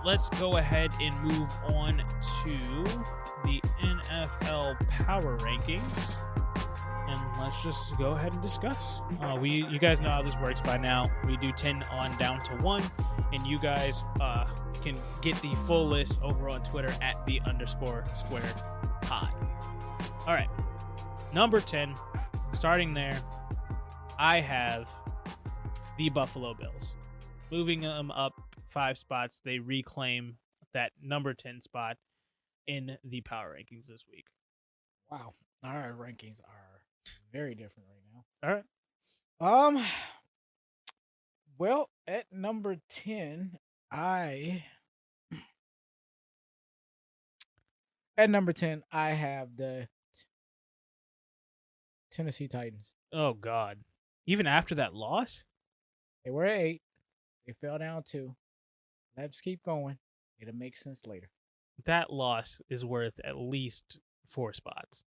let's go ahead and move on to the NFL Power Rankings. And let's just go ahead and discuss. You guys know how this works by now. We do 10 on down to 1, and you guys can get the full list over on Twitter at @_squared pod. All right, number 10, starting there, I have the Buffalo Bills. Moving them up 5 spots, they reclaim that number 10 spot in the power rankings this week. Wow, our rankings are very different right now. All right. Well, at number 10, I have the Tennessee Titans. Oh God! Even after that loss, they were at 8. They fell down 2. Let's keep going. It'll make sense later. That loss is worth at least 4 spots.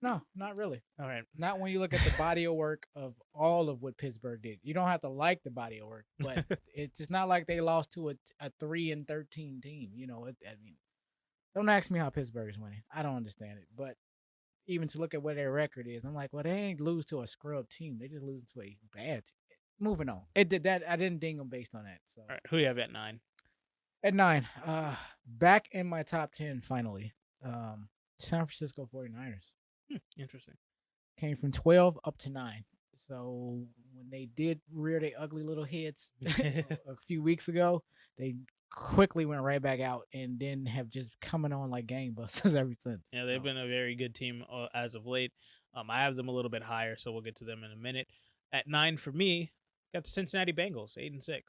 No, not really. All right. Not when you look at the body of work of all of what Pittsburgh did. You don't have to like the body of work, but it's just not like they lost to a 3-13 team. You know, don't ask me how Pittsburgh is winning. I don't understand it. But even to look at what their record is, I'm like, well, they ain't lose to a scrub team. They just lose to a bad team. Moving on. It did that. I didn't ding them based on that. So. All right. Who do you have at 9? At 9, back in my top 10 finally. San Francisco 49ers. Interesting. Came from 12 up to 9. So when they did rear their ugly little heads a few weeks ago, they quickly went right back out and then have just coming on like gangbusters ever since. Yeah, they've been a very good team as of late. I have them a little bit higher, so we'll get to them in a minute. At 9 for me, got the Cincinnati Bengals, 8-6.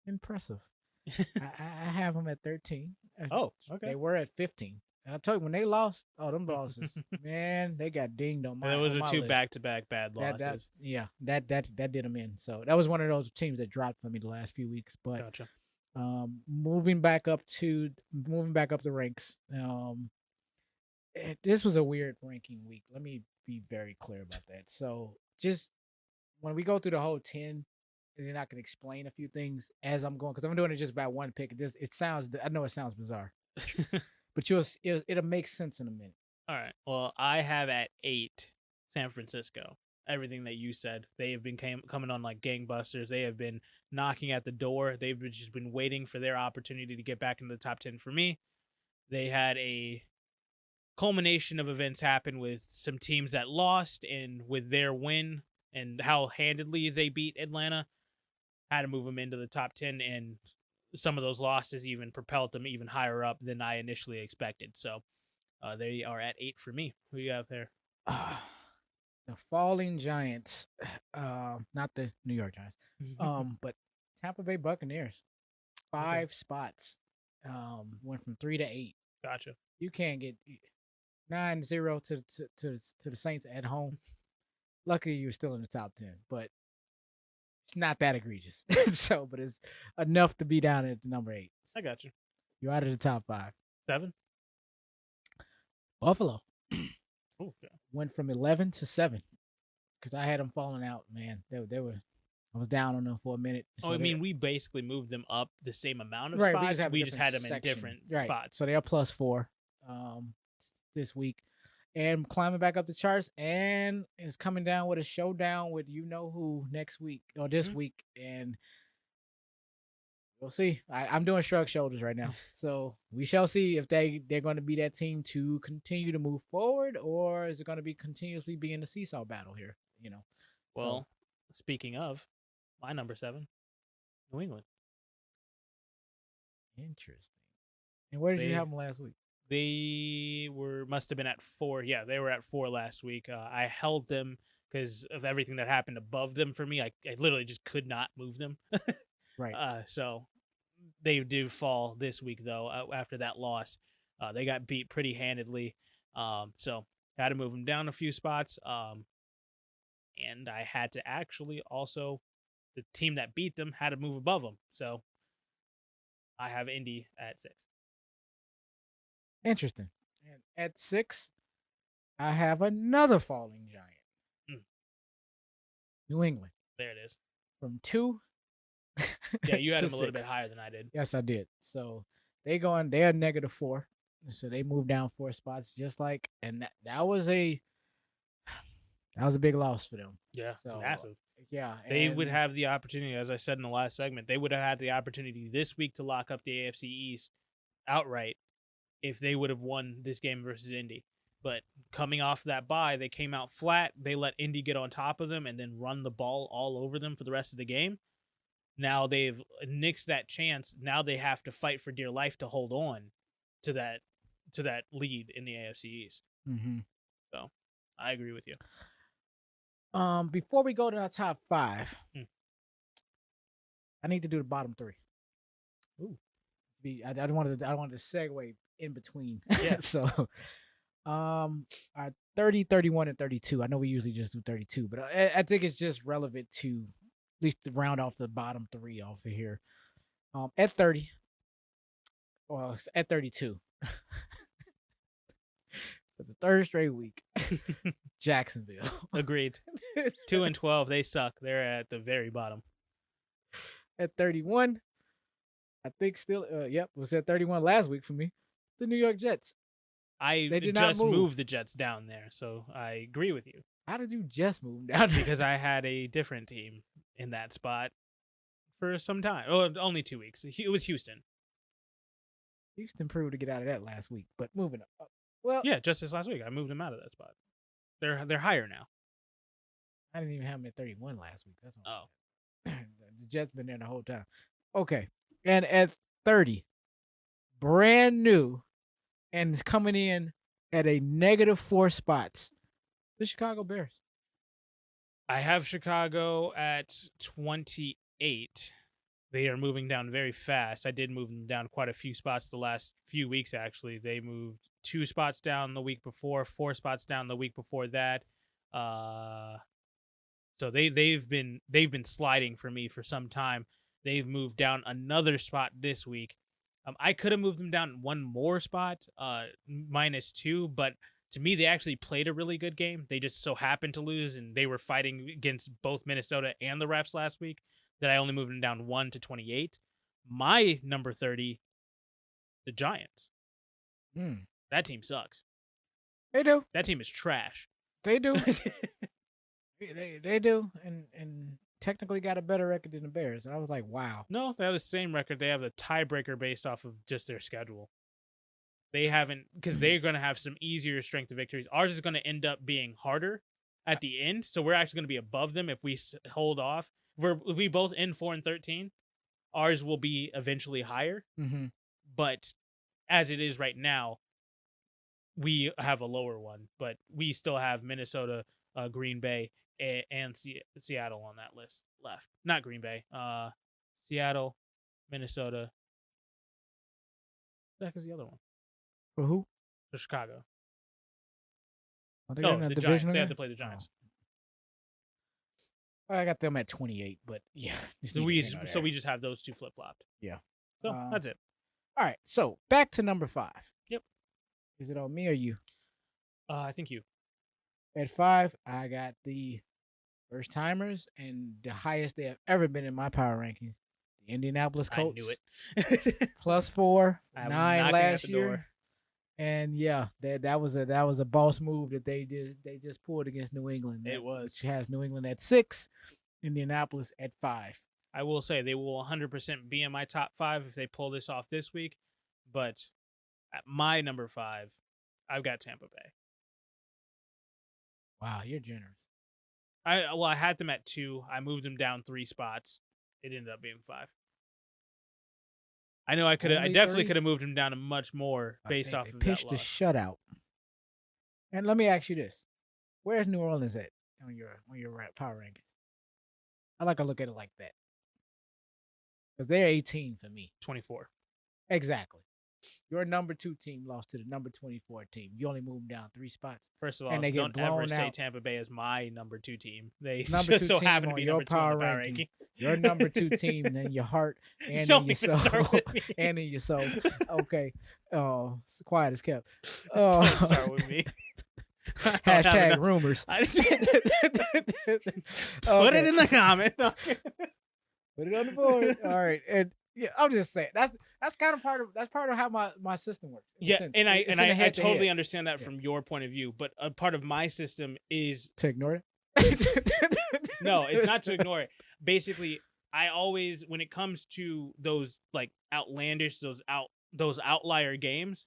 Impressive. I have them at 13. Oh, okay. They were at 15. I'll tell you, when they lost, them losses, man, they got dinged on my list. Those are 2 back-to-back bad losses. That did them in. So that was one of those teams that dropped for me the last few weeks. But gotcha. moving back up the ranks. This was a weird ranking week. Let me be very clear about that. So just when we go through the whole 10, and then I can explain a few things as I'm going, because I'm doing it just by one pick. I know it sounds bizarre. But it'll make sense in a minute. All right. Well, I have at 8 San Francisco. Everything that you said. They have been coming on like gangbusters. They have been knocking at the door. They've just been waiting for their opportunity to get back into the top 10 for me. They had a culmination of events happen with some teams that lost, and with their win and how handedly they beat Atlanta, had to move them into the top 10, and some of those losses even propelled them even higher up than I initially expected. So they are at 8 for me. Who you have there? The falling giants, not the New York Giants, but Tampa Bay Buccaneers. 5 spots, went from 3 to 8. Gotcha. You can't get 9-0 to the Saints at home. Luckily, you're still in the top 10, but it's not that egregious. But it's enough to be down at number 8. I got you. You're out of the top 5. 7. Buffalo. Okay. Went from 11 to 7 because I had them falling out. Man, they were. I was down on them for a minute. So we basically moved them up the same amount of right, spots. We just had them in different spots. So they are +4 this week. And climbing back up the charts, and is coming down with a showdown with who next week or this week, and we'll see. I'm doing shrug shoulders right now, so we shall see if they're going to be that team to continue to move forward, or is it going to be continuously be in the seesaw battle here? Well, speaking of, my number 7, New England. Interesting. And where did you have them last week? They must have been at 4. Yeah, they were at 4 last week. I held them because of everything that happened above them for me. I literally just could not move them. Right. So they do fall this week, though, after that loss. They got beat pretty handedly. So I had to move them down a few spots. And I had to actually also, the team that beat them had to move above them. So I have Indy at 6. Interesting. And at 6, I have another falling giant. New England. There it is. From 2 Yeah, you had to them a little bit 6. higher than I did. Yes, I did. So they're -4. So they moved down 4 spots, just like, and that was a big loss for them. Yeah, it's So massive. yeah, They would and have the opportunity, as I said in the last segment, they would have had the opportunity this week to lock up the AFC East outright if they would have won this game versus Indy. But coming off that bye, they came out flat. They let Indy get on top of them and then run the ball all over them for the rest of the game. Now they've nixed that chance. Now they have to fight for dear life to hold on to that lead in the AFC East. Mm-hmm. So I agree with you. Before we go to our top 5, I need to do the bottom 3. Ooh. I wanted to segue in between. Yeah. So, our 30, 31, and 32. I know we usually just do 32, but I think it's just relevant to at least to round off the bottom 3 off of here. At 30, well, at 32. For the third straight week, Jacksonville. Agreed. 2-12, they suck. They're at the very bottom. At 31, I think still, was at 31 last week for me. The New York Jets. I just moved the Jets down there, so I agree with you. How did you just move down there? Because I had a different team in that spot for some time. Oh, only 2 weeks. It was Houston. Houston proved to get out of that last week, but moving up. Well, yeah, just this last week, I moved them out of that spot. They're higher now. I didn't even have them at 31 last week. That's all. The Jets been there the whole time. Okay, and at 30, brand new, and it's coming in at a -4 spots. The Chicago Bears. I have Chicago at 28. They are moving down very fast. I did move them down quite a few spots the last few weeks, actually. They moved 2 spots down the week before, 4 spots down the week before that. So they've been sliding for me for some time. They've moved down another spot this week. I could have moved them down one more spot, -2, but to me, they actually played a really good game. They just so happened to lose, and they were fighting against both Minnesota and the refs last week, that I only moved them down 1 to 28. My number 30, the Giants. That team sucks. They do. That team is trash. They do. they do, and technically got a better record than the Bears. And I was like, wow. No, they have the same record. They have the tiebreaker based off of just their schedule. They haven't, because they're going to have some easier strength of victories. Ours is going to end up being harder at the end, so we're actually going to be above them if we hold off. If we both end 4-13, ours will be eventually higher. Mm-hmm. But as it is right now, we have a lower one. But we still have Minnesota, Green Bay, and Seattle on that list left. Not Green Bay. Seattle, Minnesota. What the heck is the other one? For who? For Chicago. The Giants. They have to play the Giants. I got them at 28, but yeah. So we just have those 2 flip-flopped. Yeah. So that's it. All right. So back to number 5. Yep. Is it on me or you? I think you. At 5, I got the first timers and the highest they have ever been in my power rankings. The Indianapolis Colts. I knew it. +4, 9 last year. Door. And yeah, that was a boss move that they just pulled against New England. It was. Which has New England at 6, Indianapolis at 5. I will say they will 100% be in my top 5 if they pull this off this week. But at my number 5, I've got Tampa Bay. Wow, you're generous. I had them at 2. I moved them down 3 spots. It ended up being 5. I know I definitely could have moved them down to much more based off of that pitched a shutout. And let me ask you this: where's New Orleans at on your power rankings? I like to look at it like that because they're 18 for me. 24. Exactly. Your number 2 team lost to the number 24 team. You only moved them down 3 spots. First of all, and they don't ever say out. Tampa Bay is my number 2 team. They number just 2 so team happen to on be your number 2 on power the power rankings. rankings. Your number 2 team and in your heart and Don't in your even soul. start with me. And in your soul. Okay. Oh, quiet as kept. Don't start with me. Hashtag rumors. Put it in the comment. Put it on the board. All right, and yeah, I'm just saying that's kind of part of how my system works. Yeah, and I totally head understand that from your point of view, but a part of my system is to ignore it. no, it's not to ignore it. Basically, I always, when it comes to those like outlandish, those outlier games,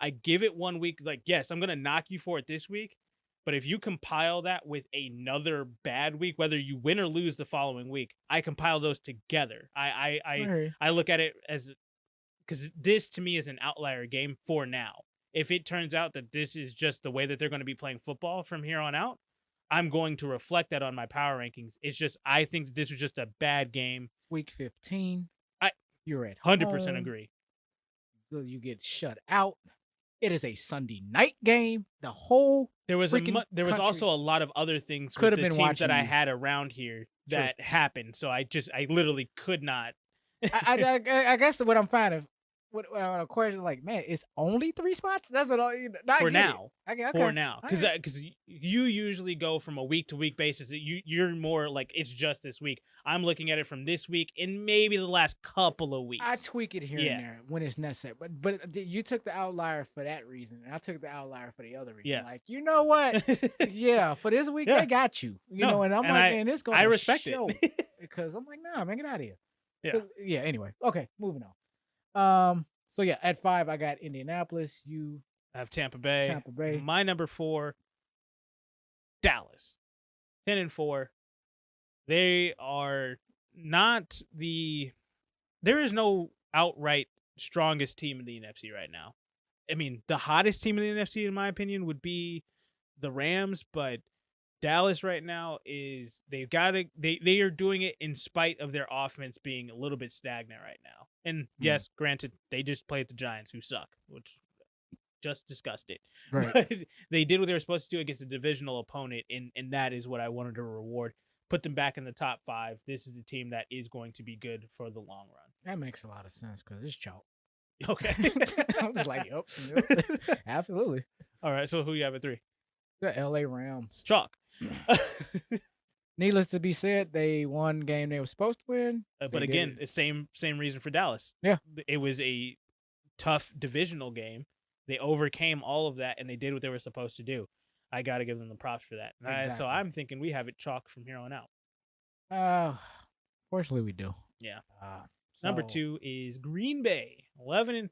I give it 1 week. Like, yes, I'm gonna knock you for it this week, but if you compile that with another bad week, whether you win or lose the following week, I compile those together. I look at it as, because this to me is an outlier game for now. If it turns out that this is just the way that they're going to be playing football from here on out, I'm going to reflect that on my power rankings. It's just, I think that this was just a bad game. Week 15. You're at 100% home. agree. You get shut out. It is a Sunday night game. The whole there was also a lot of other things with the teams that I had around here that happened. So I literally could not. I guess what I'm finding, what a question like, man, it's only 3 spots. That's what all for now. Okay. For now, because you usually go from a week to week basis. You're more like it's just this week. I'm looking at it from this week and maybe the last couple of weeks. I tweak it here and there when it's necessary. But you took the outlier for that reason, and I took the outlier for the other reason. Yeah. Like, you know what? For this week they got you. You know, and I'm like, man, it's going to respect show. it because I'm like, nah, man, get out of here. Yeah. Anyway, okay, moving on. So yeah, at 5 I got Indianapolis. You have Tampa Bay. Tampa Bay. My number 4, Dallas. 10-4. They are not there is no outright strongest team in the NFC right now. I mean, the hottest team in the NFC, in my opinion, would be the Rams, but Dallas right now is they are doing it in spite of their offense being a little bit stagnant right now. And yes, granted, they just played the Giants, who suck, which just discussed it. Right. But they did what they were supposed to do against a divisional opponent, and that is what I wanted to reward. Put them back in the top 5. This is a team that is going to be good for the long run. That makes a lot of sense because it's chalk. Okay. I'm just like, yep. Absolutely. All right, so who you have at 3? The LA Rams. Chalk. Needless to be said, they won game they were supposed to win. But again, the same reason for Dallas. Yeah. It was a tough divisional game. They overcame all of that, and they did what they were supposed to do. I got to give them the props for that. Exactly. So I'm thinking we have it chalk from here on out. Fortunately, we do. Yeah. Number 2 is Green Bay, 11-3.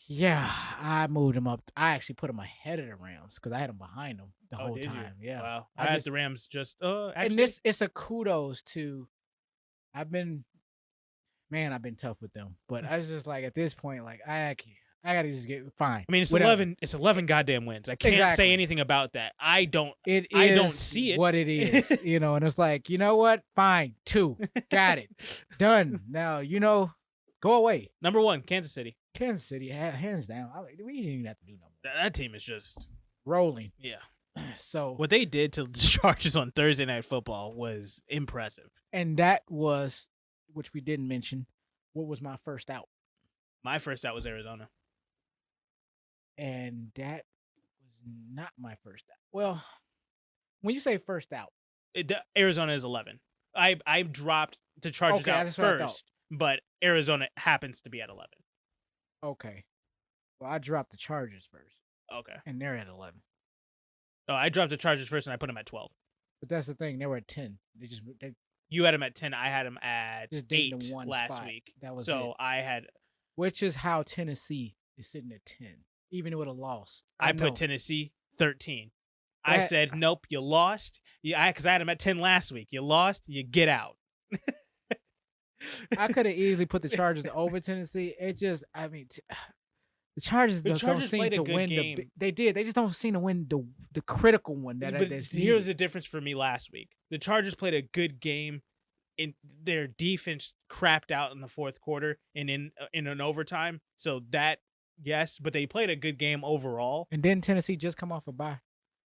Yeah, I moved them up. I actually put them ahead of the Rams because I had them behind them the whole did time. You? Yeah. Wow. I had the Rams just. Actually, and it's a kudos to. I've been tough with them, but I was just like at this point, like I gotta just get fine. I mean, it's whatever. 11. It's 11 goddamn wins. I can't say anything about that. I don't see it. What it is, and it's like, you know what? Fine, 2, got it, done. Now go away. Number 1, Kansas City. Kansas City, hands down. We didn't even have to do no more. That team is just rolling. Yeah. So what they did to the Chargers on Thursday Night Football was impressive. And that was, which we didn't mention, what was my first out? My first out was Arizona. And that was not my first out. Well, when you say first out, Arizona is 11. I dropped the Chargers out first, but Arizona happens to be at 11. Okay. Well, I dropped the Chargers first. Okay. And they're at 11. Oh, I dropped the Chargers first, and I put them at 12. But that's the thing; they were at 10. You had them at 10. I had them at 8 last week. That was so I had, which is how Tennessee is sitting at 10, even with a loss. I put Tennessee 13. I said, nope, you lost. Because I had them at 10 last week. You lost, you get out. I could have easily put the Chargers over Tennessee. It just, the Chargers don't seem to win game. They did. They just don't seem to win the critical one. Here's the difference for me last week. The Chargers played a good game. In their defense crapped out in the fourth quarter and in an overtime. So that, yes, but they played a good game overall. And then Tennessee just come off a bye.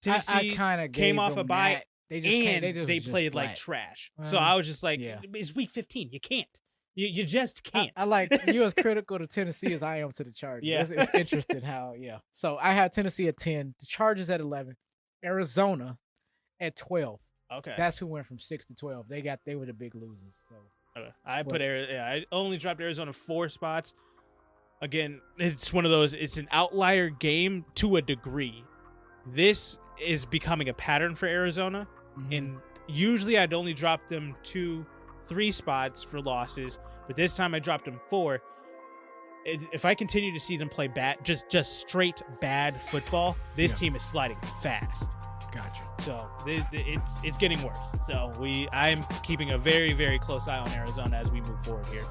Tennessee I kind of came off a bye. They played like trash. So I was just like, it's week 15. You can't. You just can't. I like you as critical to Tennessee as I am to the Chargers. Yeah. It's interesting how, So I had Tennessee at 10, the Chargers at 11, Arizona at 12. Okay. That's who went from 6 to 12. They were the big losers. So Okay. I only dropped Arizona 4 spots. Again, it's one of those. It's an outlier game to a degree. This is becoming a pattern for Arizona, and usually I'd only drop them 2-3 spots for losses, but this time I dropped them 4. If I continue to see them play bad, just straight bad football, this team is sliding fast. Gotcha. So it's getting worse. So I'm keeping a very, very close eye on Arizona as we move forward here.